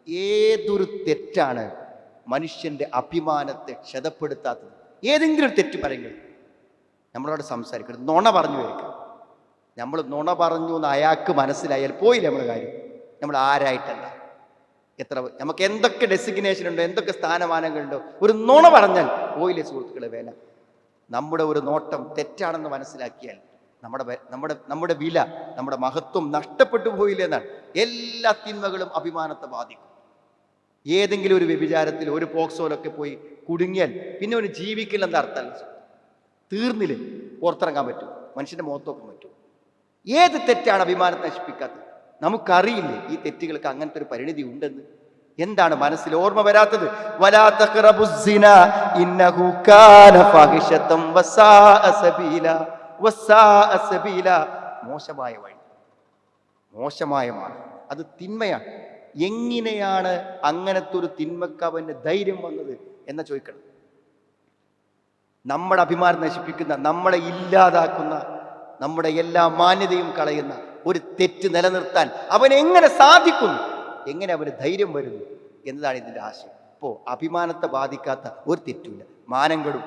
ഏതൊരു തെറ്റാണ് മനുഷ്യന്റെ അഭിമാനത്തെ ക്ഷതപ്പെടുത്താത്തത്? ഏതെങ്കിലും ഒരു തെറ്റ് പറയുന്നത് നമ്മളോട് സംസാരിക്കരുത്. നുണ പറഞ്ഞു വരിക. നമ്മൾ നുണ പറഞ്ഞു എന്ന് അയാൾക്ക് മനസ്സിലായാൽ പോയില്ല നമ്മുടെ കാര്യം. നമ്മൾ ആരായിട്ടല്ല, നമുക്ക് എന്തൊക്കെ ഡെസിഗ്നേഷൻ ഉണ്ടോ, എന്തൊക്കെ സ്ഥാനമാനങ്ങളുണ്ടോ, ഒരു നുണ പറഞ്ഞാൽ പോയില്ലേ സുഹൃത്തുക്കളെ വേല. നമ്മുടെ ഒരു നോട്ടം തെറ്റാണെന്ന് മനസ്സിലാക്കിയാൽ നമ്മുടെ വില, നമ്മുടെ മഹത്വം നഷ്ടപ്പെട്ടു പോയില്ലേ എന്നാണ്. എല്ലാ തിന്മകളും അഭിമാനത്തെ ബാധിക്കും. ഏതെങ്കിലും ഒരു വ്യഭിചാരത്തിൽ, ഒരു പോക്സോലൊക്കെ പോയി കുടുങ്ങിയാൽ പിന്നെ ഒരു ജീവിക്കില്ലെന്ന അർത്ഥമല്ല. തീർന്നില്ലേ, പുറത്തിറങ്ങാൻ പറ്റും, മനുഷ്യന്റെ മുഖത്തോക്കാൻ പറ്റും. ഏത് തെറ്റാണ് അഭിമാനത്തെ നശിപ്പിക്കാത്തത്? നമുക്കറിയില്ലേ ഈ തെറ്റുകൾക്ക് അങ്ങനത്തെ ഒരു പരിണിതി ഉണ്ടെന്ന്? എന്താണ് മനസ്സിൽ ഓർമ്മ വരാത്തത്? വലാ തഖറബുസ്സിന ഇന്നഹു കാന ഫാഹിശതൻ വസാഅ സബീല. മോശമായ വഴി, മോശമായ മാർഗം, അത് തിന്മയാണ്. എങ്ങനെയാണ് അങ്ങനത്തെ ഒരു തിന്മക്ക് അവന് ധൈര്യം വന്നത് എന്ന് ചോദിക്കണം. നമ്മുടെ അഭിമാനം നശിപ്പിക്കുന്ന, നമ്മളെ ഇല്ലാതാക്കുന്ന, നമ്മുടെ എല്ലാ മാന്യതയും കളയുന്ന ഒരു തെറ്റ് നിലനിർത്താൻ അവന് എങ്ങനെ സാധിക്കുന്നു, എങ്ങനെ അവന് ധൈര്യം വരുന്നു എന്നതാണ് ഇതിൻ്റെ ആശയം. അപ്പോൾ അഭിമാനത്തെ ബാധിക്കാത്ത ഒരു തെറ്റുമില്ല. മാനം കെടും,